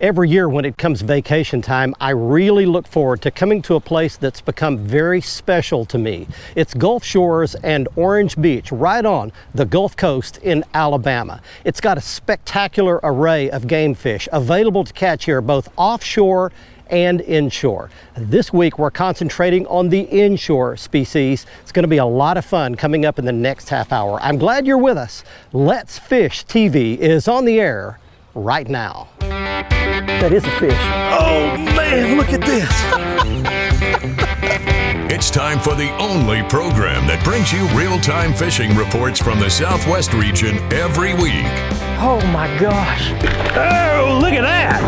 Every year when it comes vacation time, I really look forward to coming to a place that's become very special to me. It's Gulf Shores and Orange Beach, right on the Gulf Coast in Alabama. It's got a spectacular array of game fish available to catch here, both offshore and inshore. This week we're concentrating on the inshore species. It's going to be a lot of fun coming up in the next half hour. I'm glad you're with us. Let's Fish TV is on the air right now. That is a fish. Oh man, look at this. It's time for the only program that brings you real-time fishing reports from the Southwest region every week. Oh my gosh. Oh, look at that.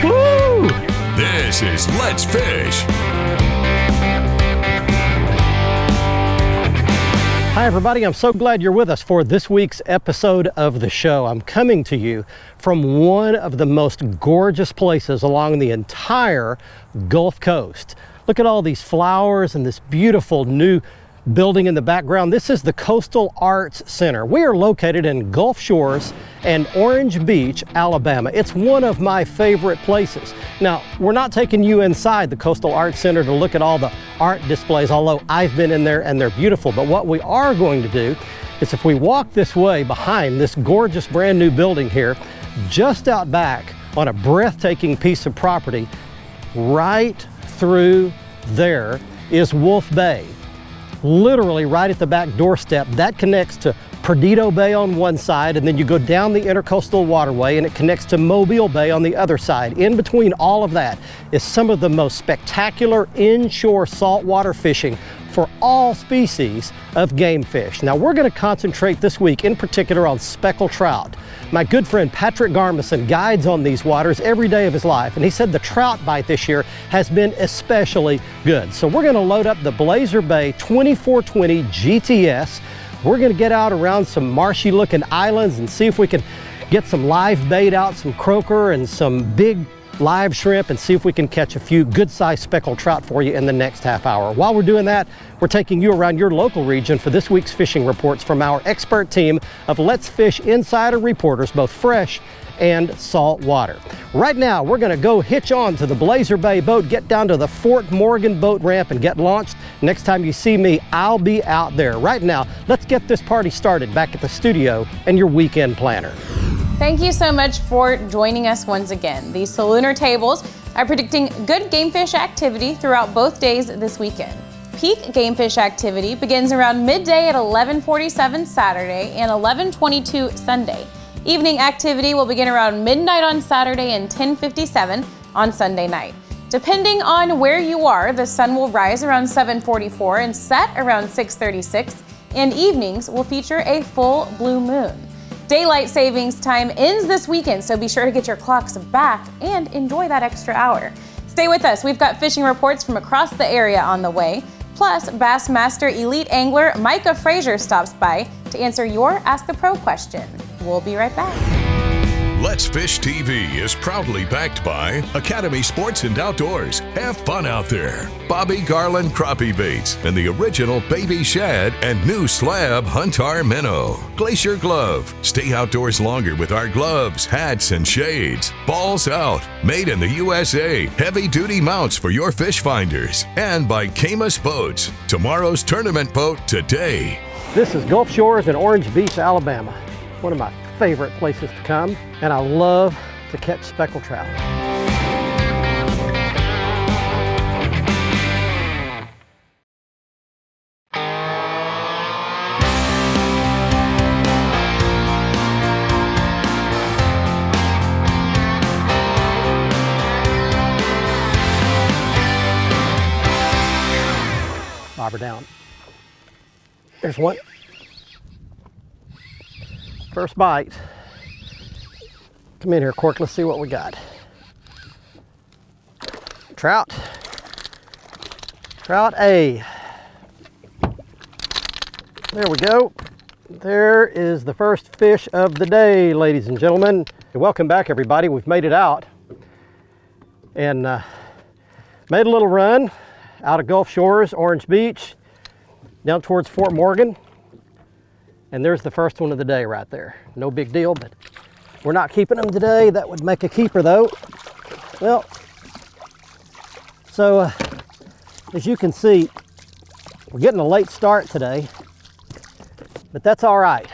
Woo! This is Let's Fish. Hi everybody, I'm so glad you're with us for this week's episode of the show. I'm coming to you from one of the most gorgeous places along the entire Gulf Coast. Look at all these flowers and this beautiful new building in the background. This is the Coastal Arts Center. We are located in Gulf Shores and Orange Beach, Alabama. It's one of my favorite places. Now, we're not taking you inside the Coastal Arts Center to look at all the art displays, although I've been in there and they're beautiful. But what we are going to do is if we walk this way behind this gorgeous brand new building here, just out back on a breathtaking piece of property, right through there is Wolf Bay. Literally right at the back doorstep. That connects to Perdido Bay on one side, and then you go down the Intercoastal Waterway and it connects to Mobile Bay on the other side. In between all of that is some of the most spectacular inshore saltwater fishing for all species of game fish. Now we're going to concentrate this week in particular on speckled trout. My good friend Patrick Garmison guides on these waters every day of his life, and he said the trout bite this year has been especially good. So we're going to load up the Blazer Bay 2420 GTS. We're going to get out around some marshy looking islands and see if we can get some live bait out, some croaker and some big live shrimp, and see if we can catch a few good-sized speckled trout for you in the next half hour. While we're doing that, we're taking you around your local region for this week's fishing reports from our expert team of Let's Fish Insider reporters, both fresh and salt water. Right now, we're going to go hitch on to the Blazer Bay boat, get down to the Fort Morgan boat ramp and get launched. Next time you see me, I'll be out there. Right now, let's get this party started back at the studio and your weekend planner. Thank you so much for joining us once again. These Lunar tables are predicting good game fish activity throughout both days this weekend. Peak game fish activity begins around midday at 11:47 Saturday and 11:22 Sunday. Evening activity will begin around midnight on Saturday and 10:57 on Sunday night. Depending on where you are, the sun will rise around 7:44 and set around 6:36, and evenings will feature a full blue moon. Daylight savings time ends this weekend, so be sure to get your clocks back and enjoy that extra hour. Stay with us. We've got fishing reports from across the area on the way. Plus, Bassmaster elite angler Micah Frazier stops by to answer your Ask the Pro question. We'll be right back. Let's Fish TV is proudly backed by Academy Sports and Outdoors. Have fun out there. Bobby Garland Crappie Baits and the original Baby Shad and new slab Huntar Minnow. Glacier Glove. Stay outdoors longer with our gloves, hats, and shades. Balls Out. Made in the USA. Heavy duty mounts for your fish finders. And by Camus Boats. Tomorrow's tournament boat today. This is Gulf Shores and Orange Beach, Alabama. One of my favorite places to come, and I love to catch speckled trout. Bobber down. There's one. First bite. Come in here, Cork. Let's see what we got. Trout. Trout A. There we go. There is the first fish of the day, ladies and gentlemen. Welcome back, everybody. We've made it out and made a little run out of Gulf Shores, Orange Beach, down towards Fort Morgan. And there's the first one of the day right there. No big deal, but We're not keeping them today. That would make a keeper though. Well, so as you can see, we're getting a late start today, but that's all right.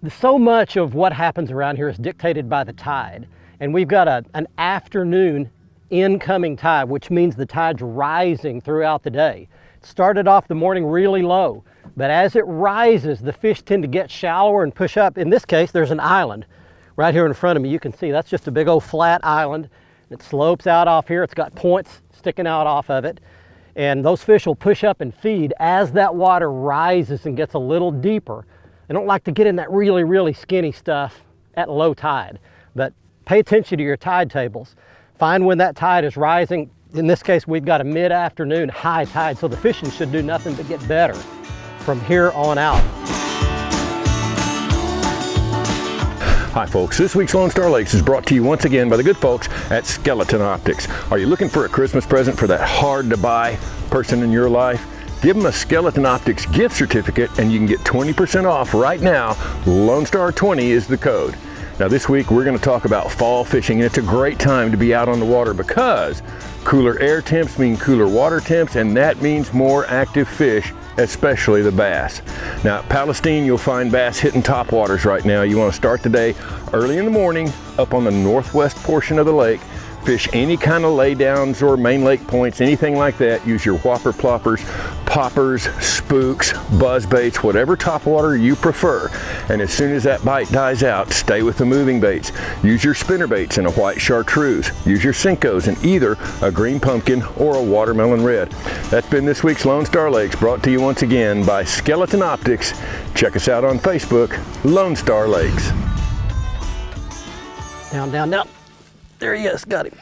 So much of what happens around here is dictated by the tide, and we've got an afternoon incoming tide, which means the tide's rising throughout the day. It started off the morning really low, but as it rises, the fish tend to get shallower and push up. In this case, there's an island right here in front of me. You can see that's just a big old flat island. It slopes out off here. It's got points sticking out off of it, and those fish will push up and feed as that water rises and gets a little deeper. They don't like to get in that really, really skinny stuff at low tide, but pay attention to your tide tables. Find when that tide is rising. In this case, we've got a mid-afternoon high tide, so the fishing should do nothing but get better from here on out. Hi folks, this week's Lone Star Lakes is brought to you once again by the good folks at Skeleton Optics. Are you looking for a Christmas present for that hard to buy person in your life? Give them a Skeleton Optics gift certificate and you can get 20% off right now. Lone Star 20 is the code. Now this week we're going to talk about fall fishing, and it's a great time to be out on the water because cooler air temps mean cooler water temps, and that means more active fish, especially the bass. Now at Palestine you'll find bass hitting top waters right now. You want to start the day early in the morning up on the northwest portion of the lake. Fish any kind of laydowns or main lake points, anything like that. Use your whopper ploppers, poppers, spooks, buzz baits, whatever topwater you prefer. And as soon as that bite dies out, stay with the moving baits. Use your spinner baits and a white chartreuse. Use your Cincos in either a green pumpkin or a watermelon red. That's been this week's Lone Star Lakes, brought to you once again by Skeleton Optics. Check us out on Facebook, Lone Star Lakes. Down, down, down. There he is, got him.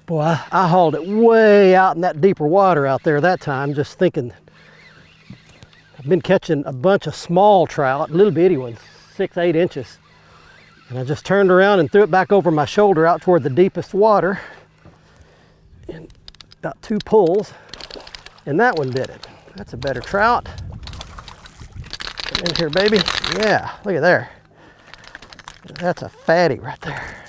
Boy, I hauled it way out in that deeper water out there that time, just thinking. I've been catching a bunch of small trout, little bitty ones, 6-8 inches. And I just turned around and threw it back over my shoulder out toward the deepest water. And got 2 pulls, and that one did it. That's a better trout. Come in here, baby. Yeah, look at there. That's a fatty right there.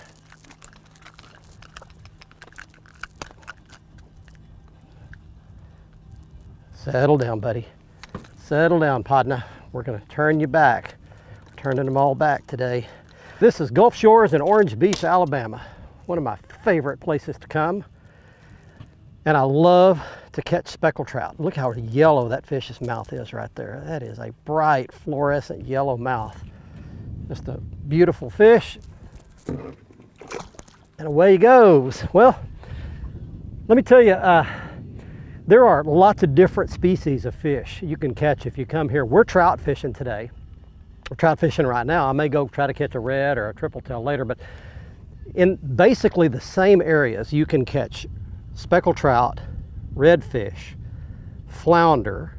Settle down, buddy. Settle down, partner. We're gonna turn you back. Turning them all back today. This is Gulf Shores in Orange Beach, Alabama. One of my favorite places to come. And I love to catch speckled trout. Look how yellow that fish's mouth is right there. That is a bright fluorescent yellow mouth. Just a beautiful fish. And away he goes. Well, let me tell you, there are lots of different species of fish you can catch if you come here. We're trout fishing today. We're trout fishing right now. I may go try to catch a red or a triple tail later, but in basically the same areas you can catch speckled trout, redfish, flounder.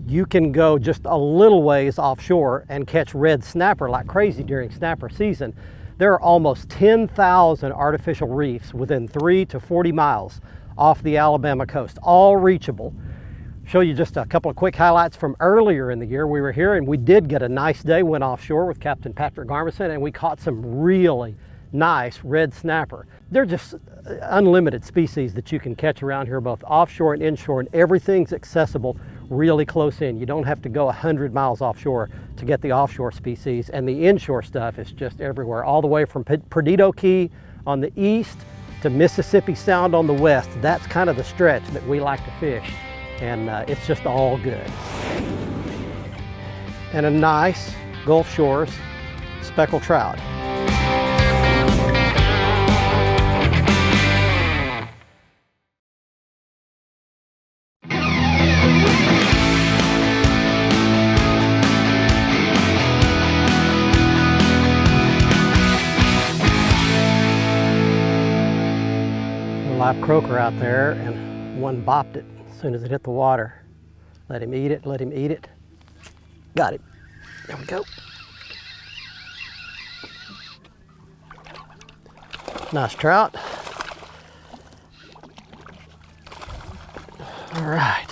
You can go just a little ways offshore and catch red snapper like crazy during snapper season. There are almost 10,000 artificial reefs within 3 to 40 miles off the Alabama coast, all reachable. Show you just a couple of quick highlights from earlier in the year. We were here and we did get a nice day, went offshore with Captain Patrick Garmison, and we caught some really nice red snapper. They're just unlimited species that you can catch around here, both offshore and inshore, and everything's accessible really close in. You don't have to go 100 miles offshore to get the offshore species, and the inshore stuff is just everywhere, all the way from Perdido Key on the east to Mississippi Sound on the west. That's kind of the stretch that we like to fish, and it's just all good. And a nice Gulf Shores speckled trout. Live croaker out there, and one bopped it as soon as it hit the water. Let him eat it, let him eat it. Got him. There we go. Nice trout. All right,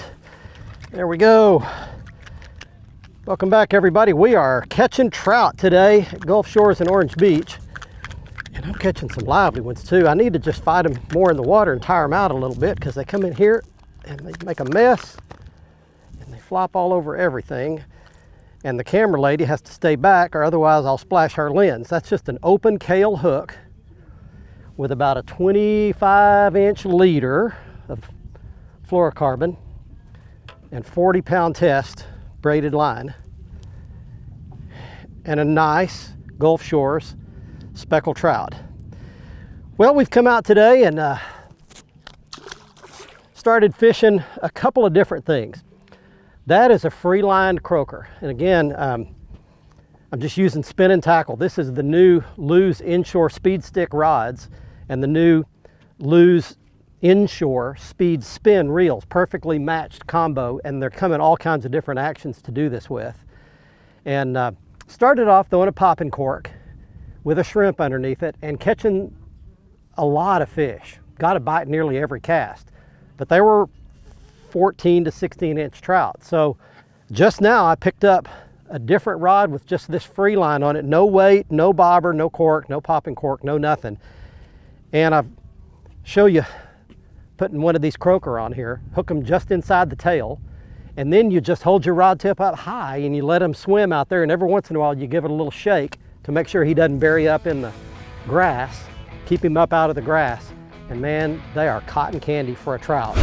there we go. Welcome back, everybody. We are catching trout today at Gulf Shores and Orange Beach. And I'm catching some lively ones too. I need to just fight them more in the water and tire them out a little bit because they come in here and they make a mess and they flop all over everything. And the camera lady has to stay back or otherwise I'll splash her lens. That's just an open Kale hook with about a 25-inch leader of fluorocarbon and 40-pound test braided line and a nice Gulf Shores speckled trout. Well, we've come out today and started fishing a couple of different things. That is a free-lined croaker. And again, I'm just using spin and tackle. This is the new Lou's inshore speed stick rods and the new Lou's inshore speed spin reels, perfectly matched combo, and they're coming all kinds of different actions to do this with. And started off throwing a popping cork with a shrimp underneath it and catching a lot of fish. Got a bite nearly every cast, but they were 14 to 16-inch trout. So just now I picked up a different rod with just this free line on it, no weight, no bobber, no cork, no popping cork, no nothing. And I'll show you putting one of these croaker on here, hook them just inside the tail, and then you just hold your rod tip up high and you let him swim out there, and every once in a while you give it a little shake to make sure he doesn't bury up in the grass. Keep him up out of the grass, and man, they are cotton candy for a trout.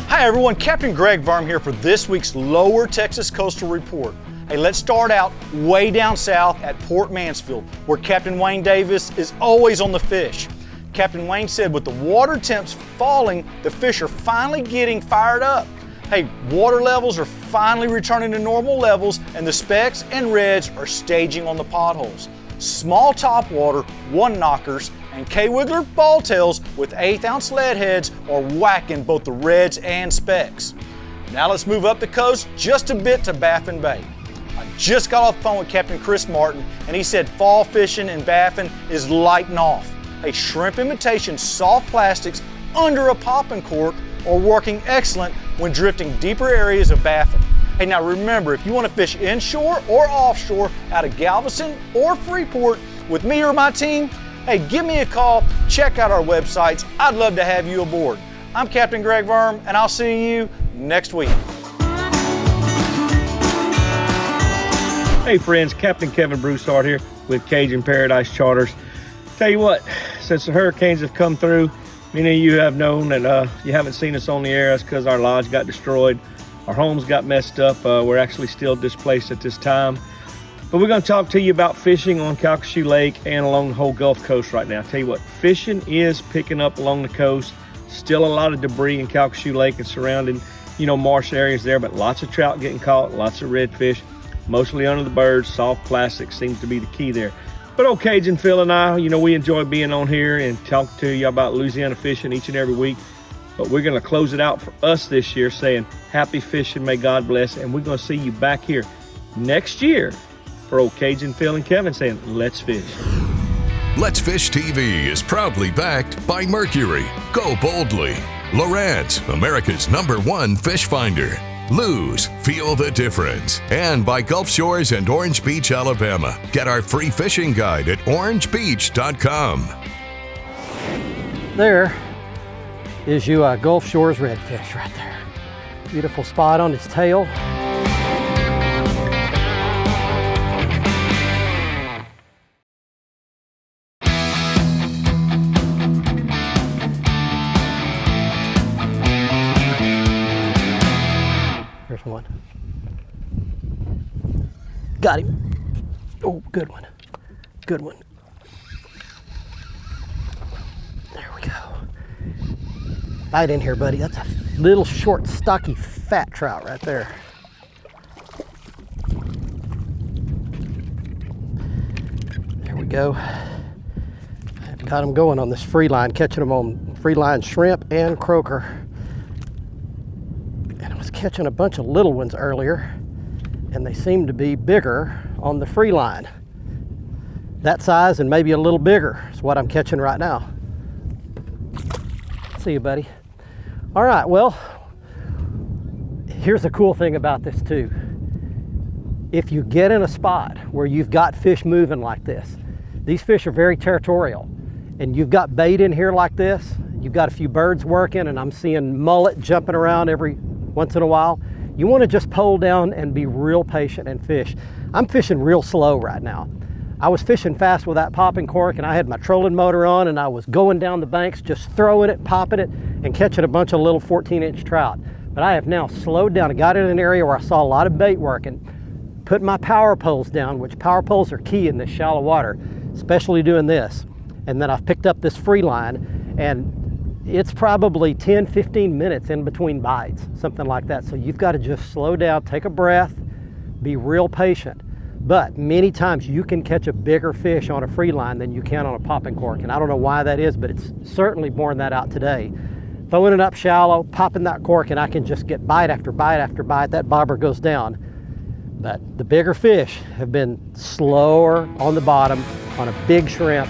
Hi everyone, Captain Greg Varm here for this week's Lower Texas Coastal Report. Hey, let's start out way down south at Port Mansfield, where Captain Wayne Davis is always on the fish. Captain Wayne said with the water temps falling, the fish are finally getting fired up. Hey, water levels are finally returning to normal levels and the specks and reds are staging on the potholes. Small topwater, one knockers, and K-Wiggler ball tails with 1/8 ounce lead heads are whacking both the reds and specks. Now let's move up the coast just a bit to Baffin Bay. I just got off the phone with Captain Chris Martin and he said fall fishing in Baffin is lighting off. Hey, shrimp imitation soft plastics under a popping cork are working excellent when drifting deeper areas of Baffin. Hey, now remember, if you want to fish inshore or offshore out of Galveston or Freeport with me or my team, hey, give me a call, check out our websites. I'd love to have you aboard. I'm Captain Greg Varm, and I'll see you next week. Hey friends, Captain Kevin Broussard here with Cajun Paradise Charters. Tell you what, since the hurricanes have come through, many of you have known that you haven't seen us on the air. That's because our lodge got destroyed. Our homes got messed up. We're actually still displaced at this time. But we're going to talk to you about fishing on Calcasieu Lake and along the whole Gulf Coast right now. Tell you what, fishing is picking up along the coast. Still a lot of debris in Calcasieu Lake and surrounding, marsh areas there, but lots of trout getting caught, lots of redfish, mostly under the birds. Soft plastic seems to be the key there. But old Cajun Phil and I, we enjoy being on here and talking to you about Louisiana fishing each and every week. But we're going to close it out for us this year saying happy fishing, may God bless, and we're going to see you back here next year for old Cajun Phil and Kevin saying, let's fish. Let's Fish TV is proudly backed by Mercury, Go Boldly, Lowrance, America's #1 fish finder, Lou's, Feel the Difference, and by Gulf Shores and Orange Beach, Alabama. Get our free fishing guide at orangebeach.com. There is your Gulf Shores redfish right there. Beautiful spot on his tail. There's one. Got him. Oh, good one. Good one. There we go. Bite in here, buddy. That's a little short, stocky, fat trout right there. There we go. I've got them going on this free line, catching them on free line shrimp and croaker. And I was catching a bunch of little ones earlier, and they seem to be bigger on the free line. That size and maybe a little bigger is what I'm catching right now. See you, buddy. All right, well, Here's the cool thing about this too. If you get in a spot where you've got fish moving like this, these fish are very territorial, and you've got bait in here like this, you've got a few birds working, and I'm seeing mullet jumping around every once in a while, you want to just pole down and be real patient and fish. I'm fishing real slow right now. I was fishing fast with that popping cork, and I had my trolling motor on, and I was going down the banks, just throwing it, popping it, and catching a bunch of little 14-inch trout. But I have now slowed down. I got in an area where I saw a lot of bait working, put my power poles down, which power poles are key in this shallow water, especially doing this. And then I've picked up this free line, and it's probably 10, 15 minutes in between bites, something like that. So you've got to just slow down, take a breath, be real patient. But many times you can catch a bigger fish on a free line than you can on a popping cork. And I don't know why that is, but it's certainly borne that out today. Throwing it up shallow, popping that cork, and I can just get bite after bite after bite. That bobber goes down. But the bigger fish have been slower on the bottom on a big shrimp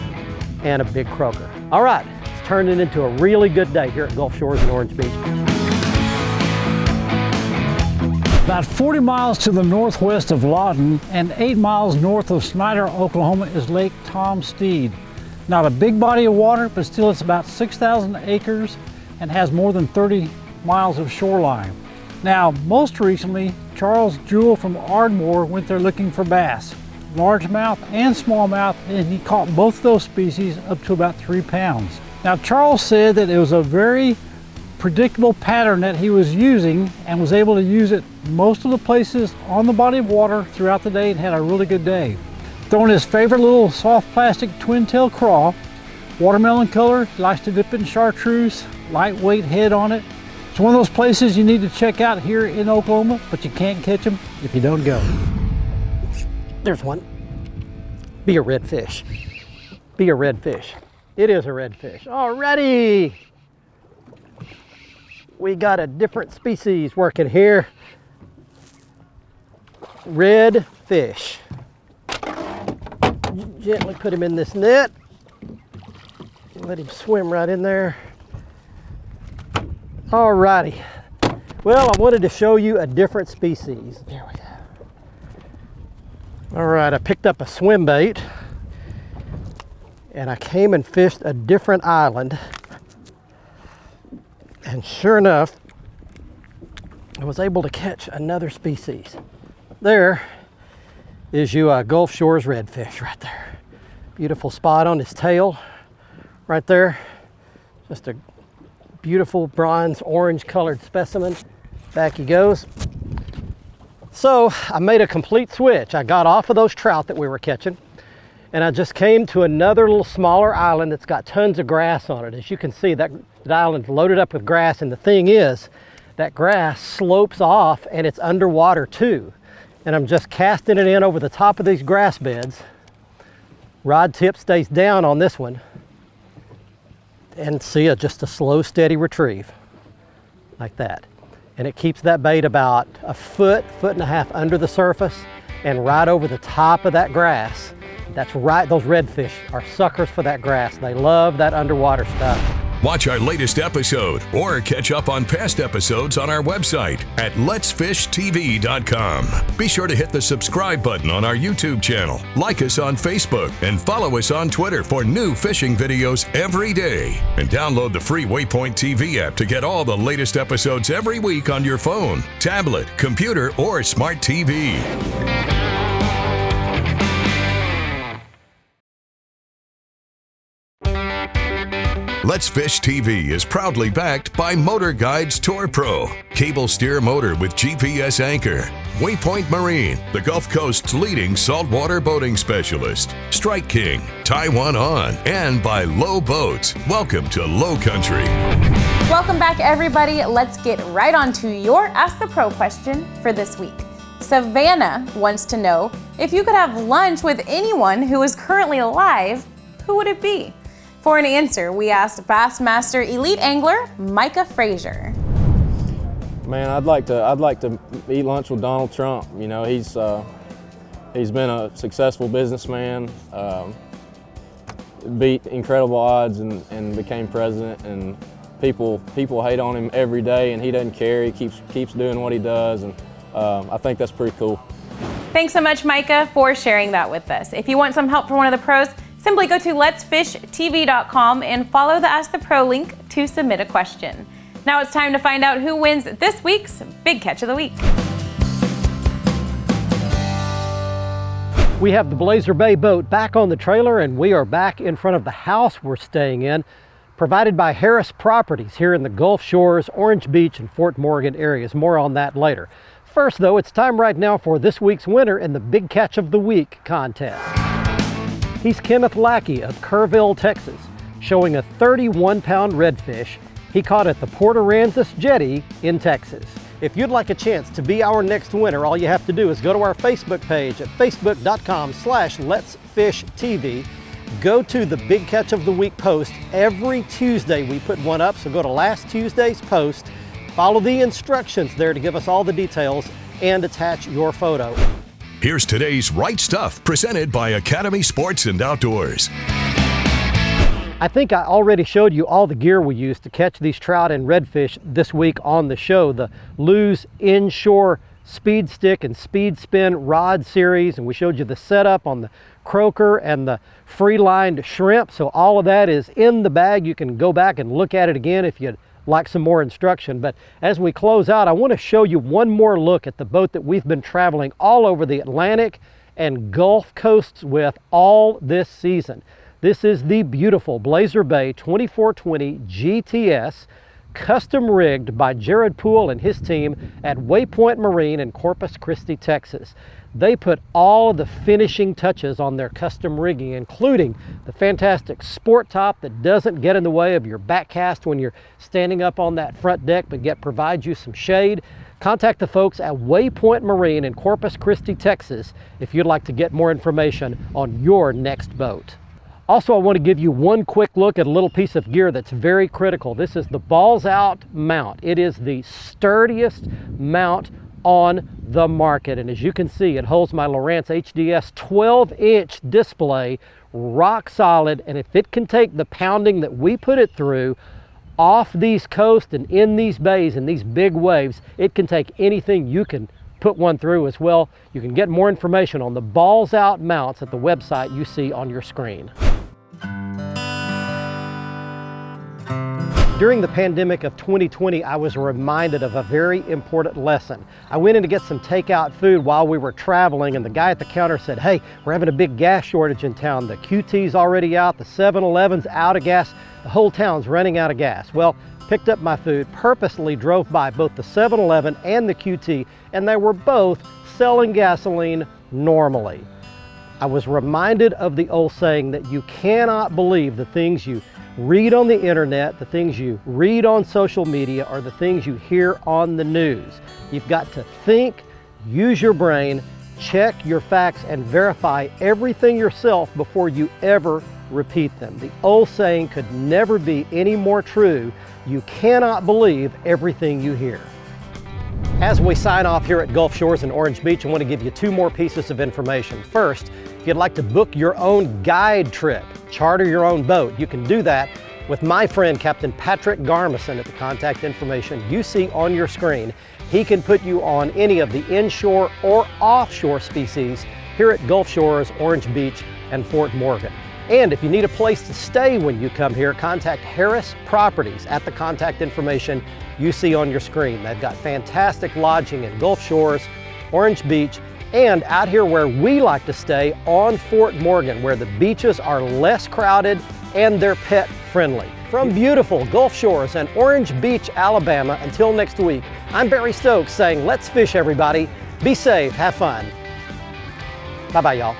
and a big croaker. All right, it's turning into a really good day here at Gulf Shores in Orange Beach. About 40 miles to the northwest of Lawton and 8 miles north of Snyder, Oklahoma is Lake Tom Steed. Not a big body of water, but still it's about 6,000 acres and has more than 30 miles of shoreline. Now, most recently, Charles Jewell from Ardmore went there looking for bass, largemouth and smallmouth, and he caught both those species up to about 3 pounds. Now, Charles said that it was a very predictable pattern that he was using and was able to use it most of the places on the body of water throughout the day and had a really good day. Throwing his favorite little soft plastic twin tail craw, watermelon color, he likes to dip in chartreuse, lightweight head on it. It's one of those places you need to check out here in Oklahoma, but you can't catch them if you don't go. There's one. Be a redfish. Be a redfish. It is a redfish. Alrighty. We got a different species working here. Redfish. Gently put him in this net. Let him swim right in there. Alrighty. Well, I wanted to show you a different species. There we go. All right, I picked up a swim bait and I came and fished a different island. And sure enough, I was able to catch another species. There is your Gulf Shores redfish right there. Beautiful spot on his tail right there. Just a beautiful bronze orange colored specimen. Back he goes. So I made a complete switch. I got off of those trout that we were catching and I just came to another little smaller island that's got tons of grass on it. As you can see, that island's loaded up with grass, and the thing is that grass slopes off and it's underwater too. And I'm just casting it in over the top of these grass beds. Rod tip stays down on this one. And see, just a slow, steady retrieve like that. And it keeps that bait about a foot, foot and a half under the surface and right over the top of that grass. That's right, those redfish are suckers for that grass. They love that underwater stuff. Watch our latest episode or catch up on past episodes on our website at letsfishtv.com. Be sure to hit the subscribe button on our YouTube channel, like us on Facebook, and follow us on Twitter for new fishing videos every day. And download the free Waypoint TV app to get all the latest episodes every week on your phone, tablet, computer, or smart TV. Let's Fish TV is proudly backed by Motor Guides Tour Pro, cable steer motor with GPS anchor, Waypoint Marine, the Gulf Coast's leading saltwater boating specialist, Strike King, Taiwan On, and by Low Boats. Welcome to Low Country. Welcome back, everybody. Let's get right on to your Ask the Pro question for this week. Savannah wants to know, if you could have lunch with anyone who is currently alive, who would it be? For an answer, we asked Bassmaster Elite Angler Micah Frazier. Man, I'd like to eat lunch with Donald Trump. You know, he's been a successful businessman, beat incredible odds and became president, and people hate on him every day, and he doesn't care. He keeps doing what he does, and I think that's pretty cool. Thanks so much, Micah, for sharing that with us. If you want some help from one of the pros, simply go to letsfishtv.com and follow the Ask the Pro link to submit a question. Now it's time to find out who wins this week's Big Catch of the Week. We have the Blazer Bay boat back on the trailer, and we are back in front of the house we're staying in, provided by Harris Properties here in the Gulf Shores, Orange Beach, and Fort Morgan areas. More on that later. First, though, it's time right now for this week's winner in the Big Catch of the Week contest. He's Kenneth Lackey of Kerrville, Texas, showing a 31-pound redfish he caught at the Port Aransas Jetty in Texas. If you'd like a chance to be our next winner, all you have to do is go to our Facebook page at facebook.com/letsfishtv. Go to the Big Catch of the Week post. Every Tuesday we put one up, so go to last Tuesday's post, follow the instructions there to give us all the details, and attach your photo. Here's today's Right Stuff, presented by Academy Sports and Outdoors. I think I already showed you all the gear we use to catch these trout and redfish this week on the show. The Lew's Inshore Speed Stick and Speed Spin Rod Series, and we showed you the setup on the croaker and the free-lined shrimp. So all of that is in the bag. You can go back and look at it again if you'd like some more instruction. But as we close out, I want to show you one more look at the boat that we've been traveling all over the Atlantic and Gulf coasts with all this season. This is the beautiful Blazer Bay 2420 GTS, custom rigged by Jared Poole and his team at Waypoint Marine in Corpus Christi, Texas. They put all the finishing touches on their custom rigging, including the fantastic sport top that doesn't get in the way of your back cast when you're standing up on that front deck, but yet provides you some shade. Contact the folks at Waypoint Marine in Corpus Christi, Texas, if you'd like to get more information on your next boat. Also, I want to give you one quick look at a little piece of gear that's very critical. This is the Balls Out mount. It is the sturdiest mount on the market. And as you can see, it holds my Lowrance HDS 12-inch display rock solid. And if it can take the pounding that we put it through off these coasts and in these bays and these big waves, it can take anything you can put one through as well. You can get more information on the Balls Out mounts at the website you see on your screen. During the pandemic of 2020, I was reminded of a very important lesson. I went in to get some takeout food while we were traveling, and the guy at the counter said, "Hey, we're having a big gas shortage in town. The QT's already out, the 7-Eleven's out of gas, the whole town's running out of gas." Well, picked up my food, purposely drove by both the 7-Eleven and the QT, and they were both selling gasoline normally. I was reminded of the old saying that you cannot believe the things you read on the internet, the things you read on social media, or the things you hear on the news. You've got to think, use your brain, check your facts, and verify everything yourself before you ever repeat them. The old saying could never be any more true. You cannot believe everything you hear. As we sign off here at Gulf Shores and Orange Beach, I want to give you two more pieces of information. First, if you'd like to book your own guide trip, charter your own boat, you can do that with my friend Captain Patrick Garmison at the contact information you see on your screen. He can put you on any of the inshore or offshore species here at Gulf Shores, Orange Beach, and Fort Morgan. And if you need a place to stay when you come here, contact Harris Properties at the contact information you see on your screen. They've got fantastic lodging in Gulf Shores, Orange Beach, and out here where we like to stay on Fort Morgan, where the beaches are less crowded and they're pet friendly. From beautiful Gulf Shores and Orange Beach, Alabama, until next week, I'm Barry Stokes saying, let's fish everybody. Be safe, have fun. Bye-bye, y'all.